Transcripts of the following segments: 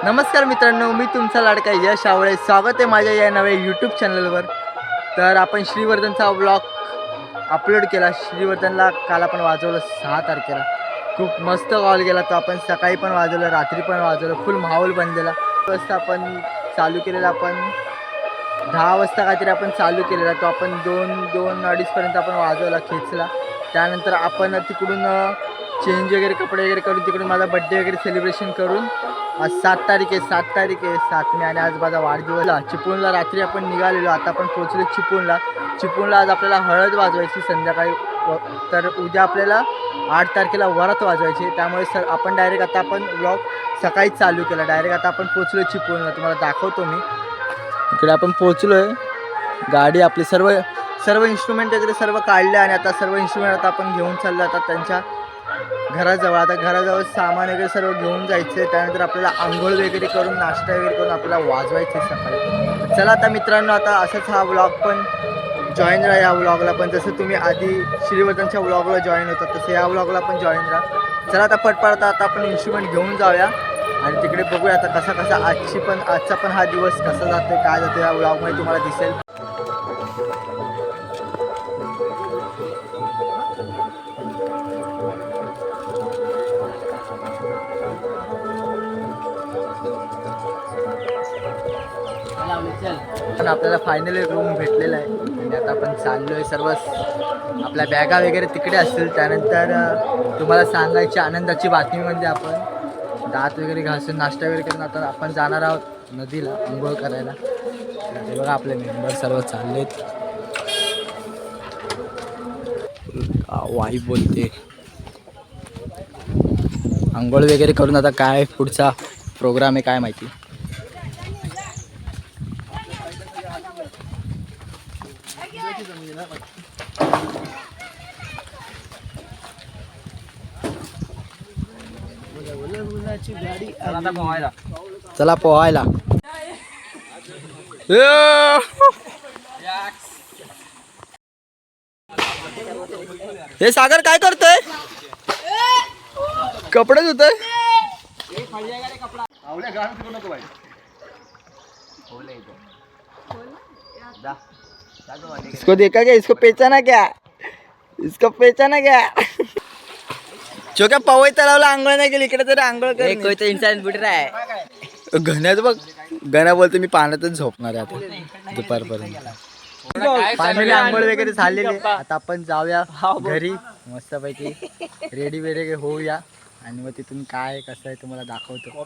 नमस्कार मित्रांनो, मी तुमचा लाडका यश आवळे. स्वागत आहे माझ्या या नव्या यूट्यूब चॅनलवर. तर आपण श्रीवर्धनचा व्लॉग अपलोड केला. श्रीवर्धनला काल आपण वाजवलं 6 तारखेला. खूप मस्त कॉल केला तो आपण. सकाळी पण वाजवलं, रात्री पण वाजवलं. फुल माहोल बनलेला. वाजता आपण चालू केलेला. आपण 10 वाजता काहीतरी आपण चालू केलेला. तो आपण 2-2:30पर्यंत आपण वाजवला, खेचला. त्यानंतर आपण तिकडून चेंज वगैरे, कपडे वगैरे करून तिकडून माझा बड्डे वगैरे सेलिब्रेशन करून आज 7 तारीख आहे. 7 मे आणि आज माझा वाढदिवसला. चिपळूणला रात्री आपण निघालेलो. आता आपण पोहोचलो चिपळूणला. आज आपल्याला हळद वाजवायची संध्याकाळी. तर उद्या आपल्याला 8 तारखेला वरात वाजवायची. त्यामुळे आपण डायरेक्ट आता आपण व्लॉग सकाळीच चालू केला. डायरेक्ट आता आपण पोहोचलो चिपळूणला. तुम्हाला दाखवतो मी. इकडे आपण पोहोचलो आहे. गाडी आपली सर्व इन्स्ट्रुमेंट वगैरे सर्व काढले आणि आता सर्व इन्स्ट्रुमेंट आता आपण घेऊन चाललो आता त्यांच्या घराजवळ. आता घराजवळ सामान वगैरे सर्व घेऊन जायचं आहे. त्यानंतर आपल्याला आंघोळ वगैरे करून, नाश्ता वगैरे करून आपल्याला वाजवायचं आहे सकाळी. चला आता मित्रांनो, आता असंच हा व्लॉग पण जॉईन राहा. या व्लॉगला पण जसं तुम्ही आधी श्रीवर्धनच्या व्लॉगला जॉईन होतात तसं या व्लॉगला पण जॉईन राहा. चला आता पटपट आता आपण इन्स्ट्रुमेंट घेऊन जाऊया आणि तिकडे बघूया आता कसा आजचा पण हा दिवस कसा जातो, काय जातो या व्लॉगमध्ये तुम्हाला दिसेल. पण आपल्याला फायनली रूम भेटलेला आहे आणि आता आपण चाललो आहे. सर्व आपल्या बॅगा वगैरे तिकडे असतील. त्यानंतर तुम्हाला सांगायची आनंदाची बातमी म्हणजे आपण दात वगैरे घासून नाश्ता वगैरे करून आता आपण जाणार आहोत नदीला आंघोळ करायला. हे बघा आपले मेंबर सर्व चाललेत. वाई बोलते. आंघोळ वगैरे करून आता काय पुढचा प्रोग्राम आहे काय माहिती. चला पोहायला. हे सागर काय करतोय? कपडे धुतोय. इसको देखा क्या? इसको पहचाना क्या? जो क्या पवई तलावला आंघोळ नाही केली, इकडे तरी आंघोळ कर. इन्सिडेंट बुट आहे घण्यात बघ. घण्या बोलतो मी पाण्यातच झोपणार आहे आता दुपारपर्यंत. फायनली आंघोळ वगैरे झालेली. आता आपण जाऊया घरी मस्तपैकी रेडी वगैरे होऊया आणि मग तिथून काय कसं आहे तुम्हाला दाखवतो.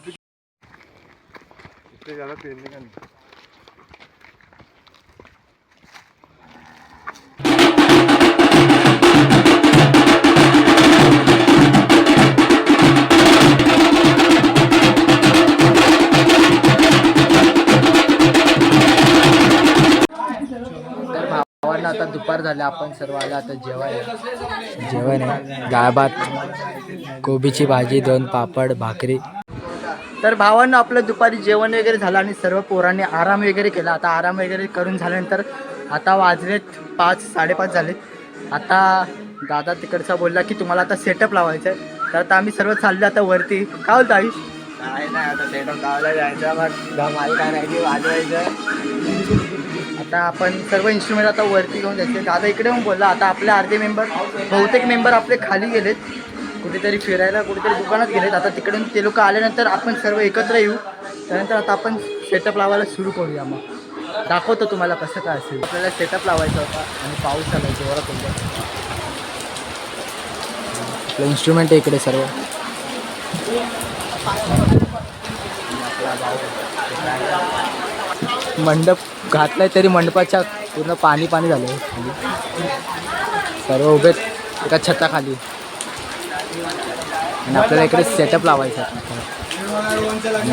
आता दुपार झाले. आपण सर्व आला आता जेवण आहे. डाळ भात, कोबीची भाजी, 2 पापड, भाकरी. तर भावांना आपलं दुपारी जेवण वगैरे झालं आणि सर्व पोरांनी आराम वगैरे केला. आता आराम वगैरे करून झाल्यानंतर आता वाजलेत 5-5:30 झालेत. आता दादा तिकडचा बोलला की तुम्हाला आता सेटअप लावायचं आहे. तर आता आम्ही सर्व चाललो आता वरती. काय बोलतो आयुष? काय नाही, आता सेटअप लावायला जायचं. मग धमाल काय नाही वाजवायचं. आता आपण सर्व इन्स्ट्रुमेंट आता वरती घेऊन जायचे. दादा इकडे पण बोलला. आता आपले अर्धे बहुतेक मेंबर आपले खाली गेलेत, कुठेतरी फिरायला, कुठेतरी दुकानात गेलेत. आता तिकडून ते लोक आल्यानंतर आपण सर्व एकत्र येऊ. त्यानंतर आता आपण सेटअप लावायला सुरू करूया. मग दाखवतो तुम्हाला कसं काय असेल. आपल्याला सेटअप लावायचा होता आणि पाऊस आला जोरात होता. आपलं इन्स्ट्रुमेंट आहे इकडे सर्व. मंडप घातलाय तरी मंडपाच्या पूर्ण पाणी झालं आहे. सर्व उभे एका छताखाली आणि आपल्याला इकडे सेटअप लावायचा आहे.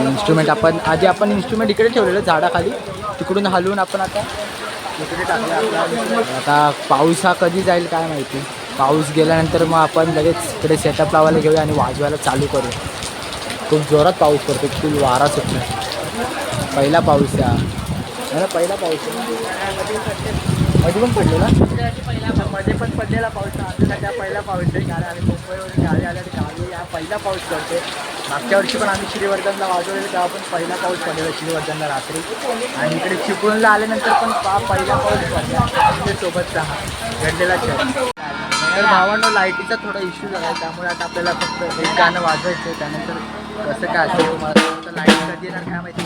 इन्स्ट्रुमेंट आपण इन्स्ट्रुमेंट इकडे ठेवलेलं झाडाखाली. तिकडून हलवून आपण आता इकडे टाकलं. आता पाऊस हा कधी जाईल काय माहिती. पाऊस गेल्यानंतर मग आपण लगेच इकडे सेटअप लावायला घेऊया आणि वाजवायला चालू करू. खूप जोरात पाऊस पडतो, फुल वारा सुटला. पहिला पाऊस आहे. पहिला पाऊस आहे. मध्ये पण पडलेला मध्ये पण पडलेला पाऊस आमच्यासाठी हा पहिला पाऊस आहे कारण आम्ही मुंबईवरून गावी आल्या गावी हा पहिला पाऊस पडतो. मागच्या वर्षी पण आम्ही श्रीवर्धनला वाजवलेलं तेव्हा पण पहिला पाऊस पडलेला श्रीवर्धनला रात्री आणि इकडे चिपळूणला आल्यानंतर पण पहिला पाऊस पडला सोबतचा हा घडलेला क्षण. तर भावांनो लाईटीचा थोडा इश्यू झाला त्यामुळे आता आपल्याला फक्त एक गाणं वाजवायचं आहे. त्यानंतर कसं काय असेल तुम्हाला लाईट कधी येणार काय माहिती.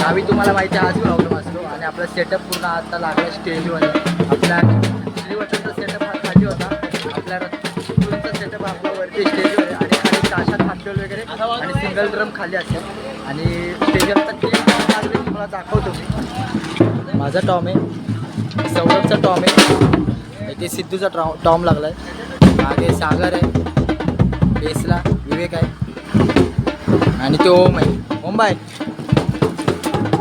गावी तुम्हाला माहिती आहे हाच प्रॉब्लेम असतो आणि आपला सेटअप पूर्ण आता लागला स्टेजवर. आपला श्रीवर्धनचा सेटअप हा खाली होता आपला चिपळूणचा सेटअप आपला वरती स्टेजवर आहे आणि खाली ताशात हातल वगैरे आणि सिंगल ड्रम खाली असेल आणि स्टेजवर आता क्लिप तुम्हाला दाखवतो मी. माझा टॉम आहे, सौरभचा टॉम आहे, इथे सिद्धूचा टॉम लागला आहे, मागे सागर आहे, बेसला विवेक आहे आणि तो ओम आहे. ओम बाय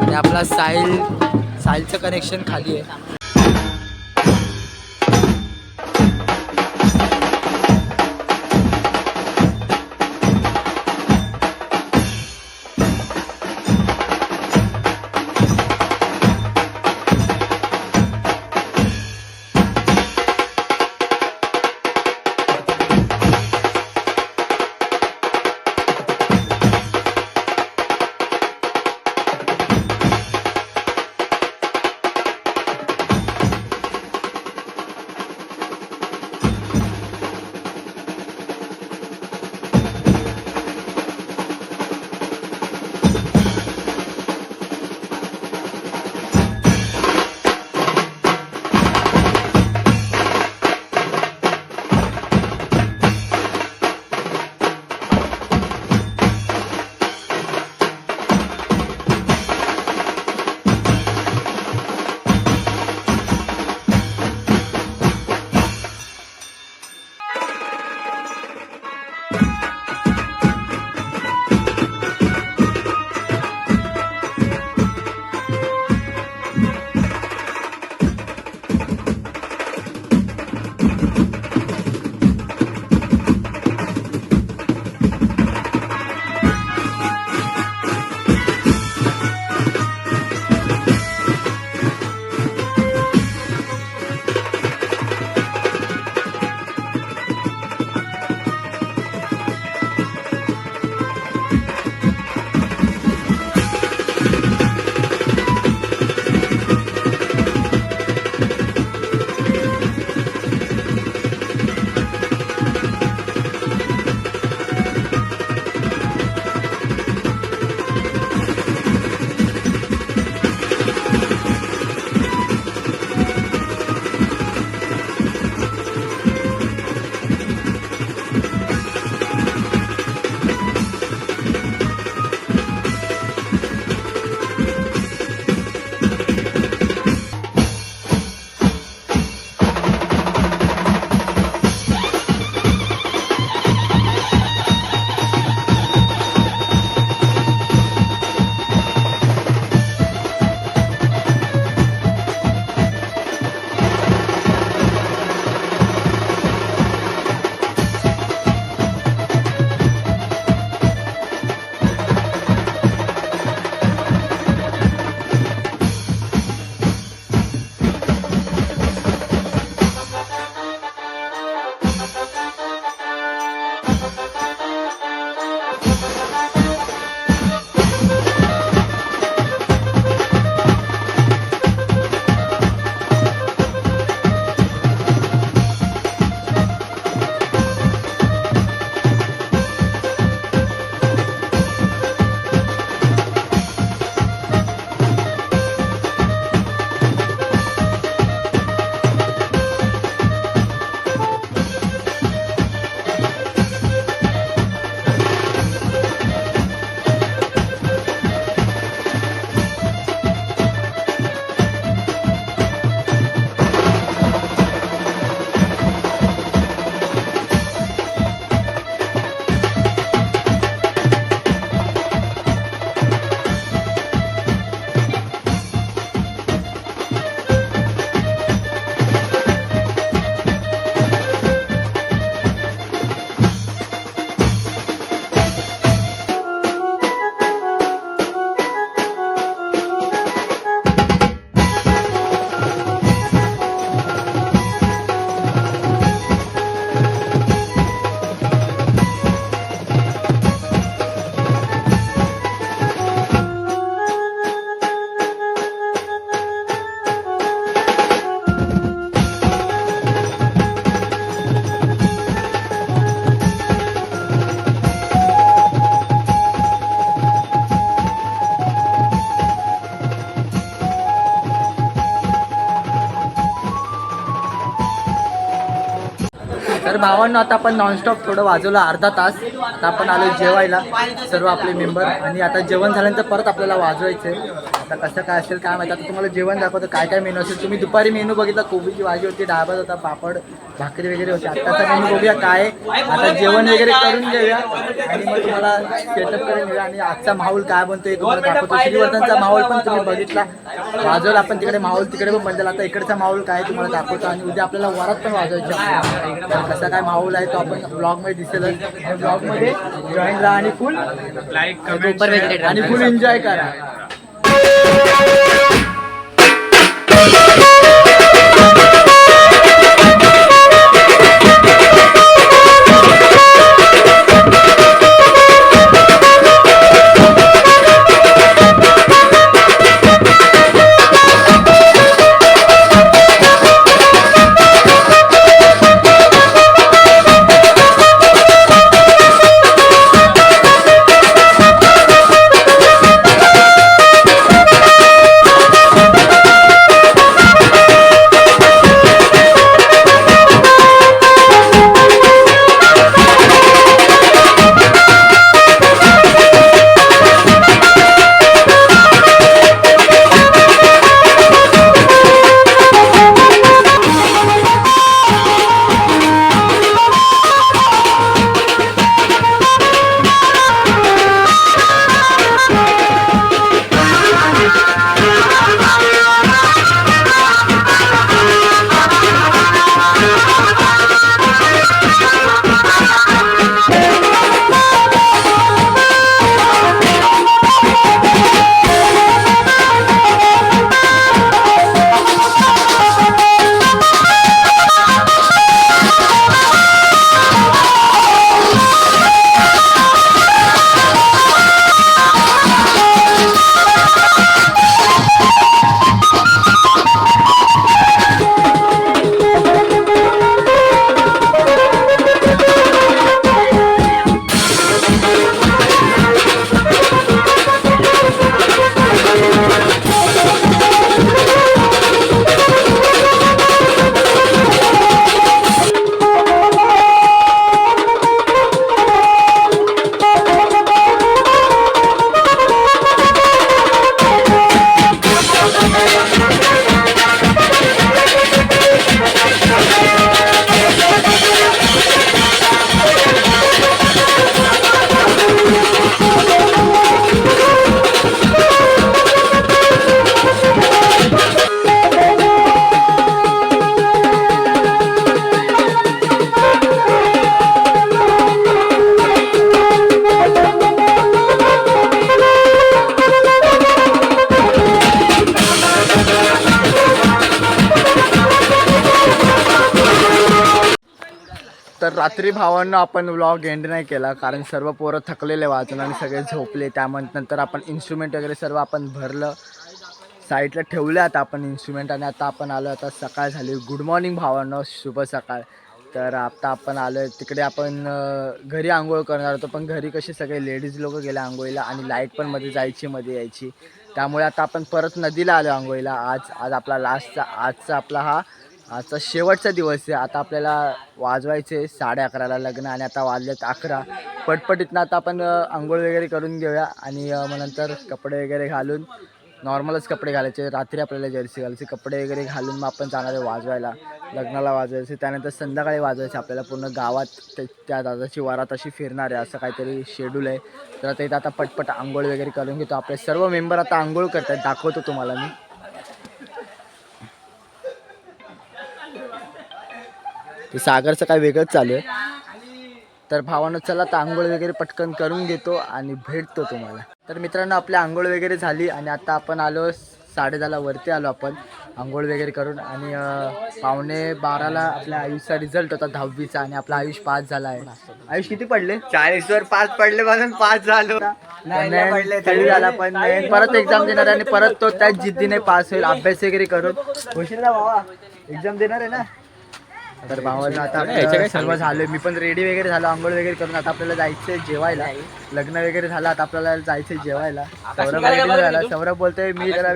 आणि आपला साहिलचं कनेक्शन खाली आहे. तर भावांना आता आपण नॉनस्टॉप थोडं वाजवलं अर्धा तास. आता आपण आलो जेवायला सर्व आपले मेंबर आणि आता जेवण झाल्यानंतर परत आपल्याला वाजवायचं आहे. आता कसं काय असेल काय माहिती. आता तुम्हाला जेवण दाखवतं काय काय मेनू असेल. तुम्ही दुपारी मेनू बघितला कोबीची भाजी होती, डाळ होता, पापड भाकरी वगैरे होती. आत्ताचा मेनू बघूया काय. आता जेवण वगैरे करून घेऊया आणि मग तुम्हाला सेटअप करून घेऊया आणि आजचा माहोल काय बनतोय तुम्हाला दाखवतो. श्रीवर्धनचा माहोल पण तुम्ही बघितला, वाजवला आपण तिकडे माहोल, तिकडे पण बंदला. आता इकडचा माहोल काय तुम्हाला दाखवतो आणि उद्या आपल्याला वरात पण वाजवायची आहे. तर कसा काय माहोल आहे तो आपण ब्लॉगमध्ये दिसेल. ब्लॉगमध्ये जॉईन राहा आणि फुल लाईक आणि फुल एन्जॉय करा. तर रात्री भावांना आपण व्लॉग एंड नाही केला कारण सर्व पोरं थकलेले वाचून आणि सगळे झोपले. त्यानंतर आपण इन्स्ट्रुमेंट वगैरे सर्व आपण भरलं, साईडला ठेवले आता आपण इन्स्ट्रुमेंट. आणि आता आपण आलो, आता सकाळ झाली. गुड मॉर्निंग भावांना, शुभ सकाळ. तर आता आपण आलो आहे तिकडे. आपण घरी आंघोळ करणार होतो पण घरी कसे सगळे लेडीज लोक गेले आंघोळीला आणि लाईट पण मध्ये जायची मध्ये यायची. त्यामुळे आता आपण परत नदीला आलो आंघोळीला. आज आपला आजचा आपला आजचा शेवटचा दिवस आहे. आता आपल्याला वाजवायचे 11:30ला लग्न आणि आता वाजलेत 11. पटपटीतनं आता आपण आंघोळ वगैरे करून घेऊया आणि मग नंतर कपडे वगैरे घालून, नॉर्मलच कपडे घालायचे. रात्री आपल्याला जर्सी घालायचे, कपडे वगैरे घालून मग आपण जाणार आहे वाजवायला, लग्नाला वाजवायचे. त्यानंतर संध्याकाळी वाजवायचे आपल्याला. पूर्ण गावात त्या दादाची वरात अशी फिरणार आहे, असं काहीतरी शेड्यूल आहे. तर आता इथं आता पटपट आंघोळ वगैरे करून घेतो. आपले सर्व मेंबर आता आंघोळ करतात, दाखवतो तुम्हाला मी. ते सागरचं काय वेगळंच चालू आहे. तर भावानं चला तर आंघोळ वगैरे पटकन करून घेतो आणि भेटतो तुम्हाला. तर मित्रांनो आपली आंघोळ वगैरे झाली आणि आता आपण आलो 10:30ला वरती आलो आपण आंघोळ वगैरे करून. आणि 11:45ला आपल्या आयुषचा रिझल्ट होता 10वीचा आणि आपला आयुष पास झाला आहे. आयुष किती पडले? 40वर 5 पडले म्हणून 5 झालो. तरी झाला पण परत एक्झाम देणार आणि परत तो त्याच जिद्दीने पास होईल. अभ्यास वगैरे करून होशील ना बाबा, एक्झाम देणार आहे ना. तर भावानं आता सर्व झालं, मी पण रेडी वगैरे झालो आंघोळ वगैरे करून. आता आपल्याला जायचंय जेवायला, लग्न वगैरे झालं, आता आपल्याला जायचंय जेवायला. सौरभ रेडी झाला. सौरभ बोलतोय मी त्याला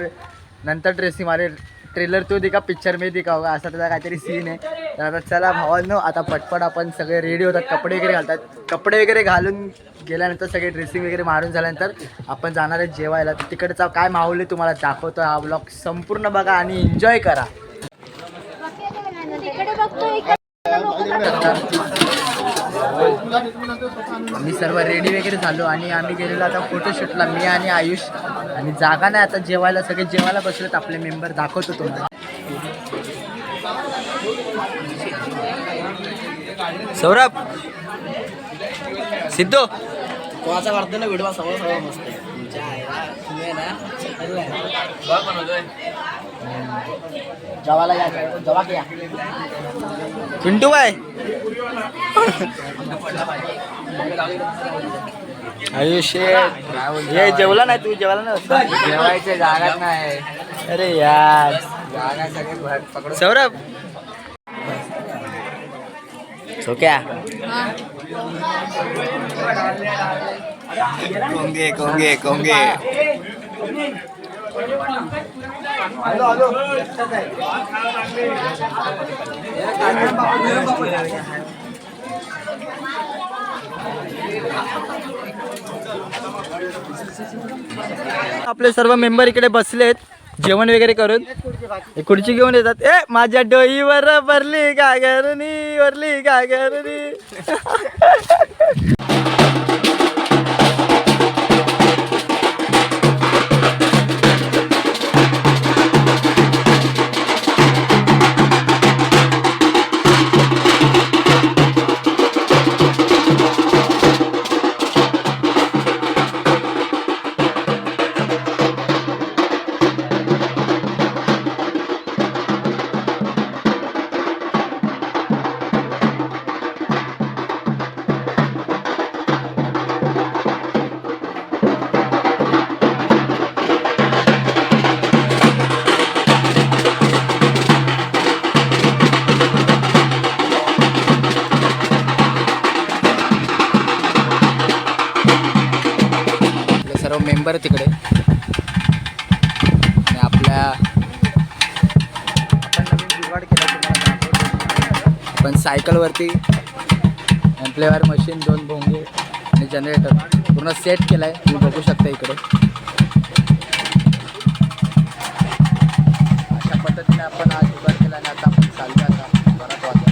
नंतर ड्रेसिंग मारेल, ट्रेलर तो दिखा पिक्चर में दिखा होगा असा त्याचा काहीतरी सीन आहे. तर आता चला भावांनो, आता पटपट आपण सगळे रेडी होतात, कपडे वगैरे घालतात. कपडे वगैरे घालून गेल्यानंतर सगळे ड्रेसिंग वगैरे मारून झाल्यानंतर आपण जाणार आहे जेवायला. तर तिकडचा काय माहोल आहे तुम्हाला दाखवतो. हा ब्लॉग संपूर्ण बघा आणि एन्जॉय करा. आम्ही सर्व रेडी वगैरे झालो आणि आम्ही गेलेलो आता फोटोशूटला, मी आणि आयुष. आणि जागा नाही आता जेवायला, सगळे जेवायला बसलेत आपले मेंबर. दाखवतो तुम्हाला. सौरभ, सिद्धू कोणाचा वाटतं ना व्हिडिओ सगळं सगळं मस्त आहे. तुमच्या आईला तुम्ही ना जेवायला या, जेवा घ्या. पिंटू बाय, आयुष हे जेवला नाही तू? जेवायला नाही? जेवायचे जागाच नाही. अरे यार, जागा सगळे पकडून. सौरभ सो क्या कोंगे कोंगे कोंगे. आपले सर्व मेंबर इकडे बसलेत जेवण वगैरे करून. हे खुर्ची घेऊन येतात. ए माझ्या डोईवर भरली गागरनी, भरली गागरनी. सर्व मेंबर तिकडे आणि आपल्या आपण सायकलवरती एम्प्लॉयर मशीन, 2 भोंगे आणि जनरेटर पूर्ण सेट केला आहे. तुम्ही बघू शकता इकडे. अशा पद्धतीने आपण आज जुगाड केला आणि आता आपण चालू आता बराच वाजता.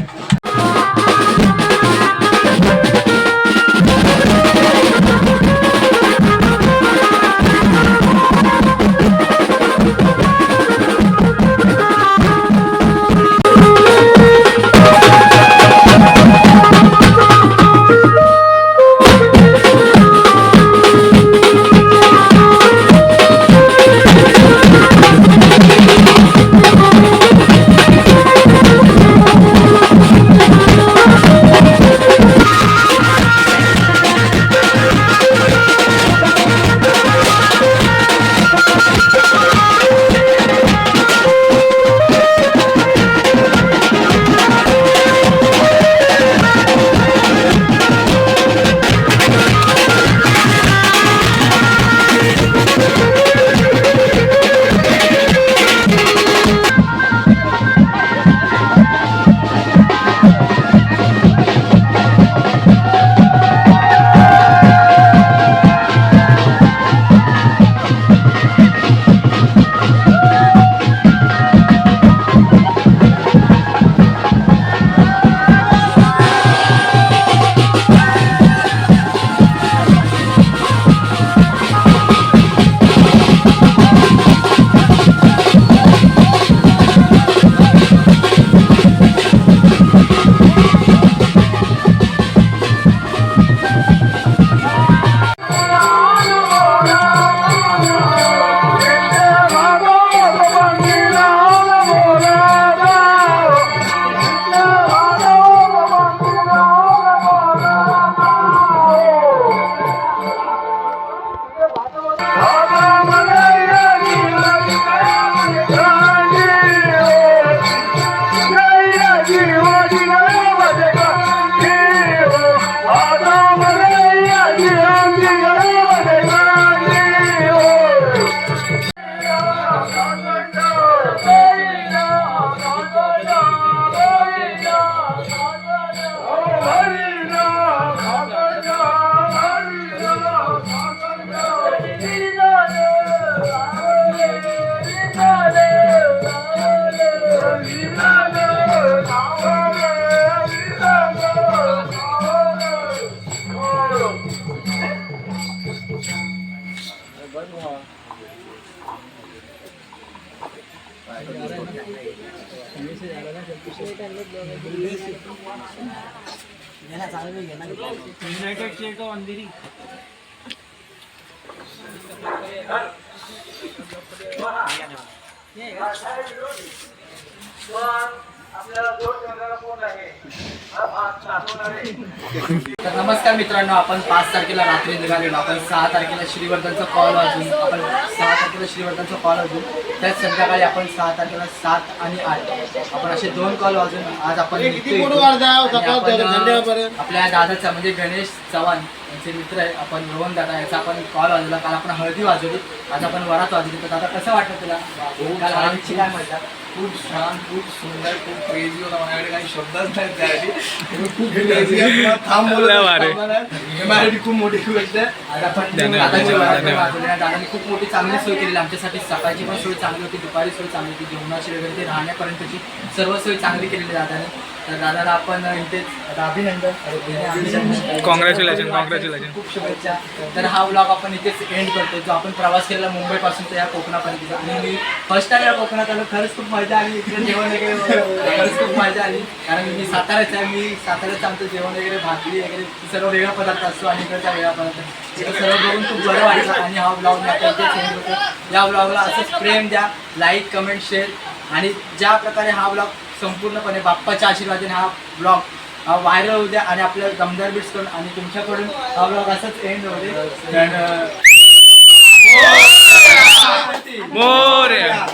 तर नमस्कार मित्रांनो, आपण 5 तारखेला रात्री निघालेलो. आपण 6 तारखेला श्रीवर्धनचा कॉल वाजून आपण 6 तारखेला श्रीवर्धनचा कॉल वाजून त्याच संध्याकाळी आपण 6 तारखेला 7 आणि 8 आपण असे 2 कॉल वाजून आज आपण निघतोय. आणि आपण आपल्या दादाचा म्हणजे गणेश चव्हाण यांचे मित्र आहे आपण रोहन दादा याचा आपण कॉल वाजवला. काल आपण हळदी वाजवली, आज आपण वरात वाजवली. तर दादा कसं वाटतं तुला? काल हळदीची काय म्हणतात? खूप छान, खूप सुंदर, खूप क्रेझी होता. माझ्याकडे काही शब्दच नाहीत त्यासाठी. खूप क्रेझी मराठी खूप मोठी गोष्ट आहे. आज आपण दादाची वरात वाजवली. दादाने खूप मोठी चांगली सोय केलेली आमच्यासाठी. सकाळची पण सोय चांगली होती, दुपारी सोय चांगली होती, जेवणाची वगैरे ते राहण्यापर्यंतची सर्व सोय चांगली केलेली दादाने. तर दादाला आपण इथेच अभिनंदन, कॉंग्रॅच्युलेशन. खूप शुभेच्छा. तर हा व्लॉग आपण इथेच एंड करतो. जो आपण प्रवास केला मुंबईपासून तर या कोकणापर्यंत. आणि मी फर्स्ट टाइम या कोकणात आलो, खरंच खूप मजा आली. इकडे जेवण वगैरे खरंच खूप मजा आली. कारण मी साताऱ्याचं आहे. मी साताऱ्याचं आमचं जेवण वगैरे भाकरी वगैरे सर्व वेगळा पदार्थ असतो आणि इकडचा वेगळा पदार्थ. इकडे सर्व बघून खूप बरं वाटलं. आणि हा व्लॉग मी आता इथेच एंड करतो. या व्लॉगला असंच प्रेम द्या, लाईक, कमेंट, शेअर. आणि ज्या प्रकारे हा व्लॉग संपूर्णपणे बाप्पाच्या आशीर्वादाने हा ब्लॉग व्हायरल होऊ द्या आणि आपल्या दमदार बिट्स करून आणि तुमच्याकडून हा ब्लॉग असाच एंड होऊ दे. मोरया.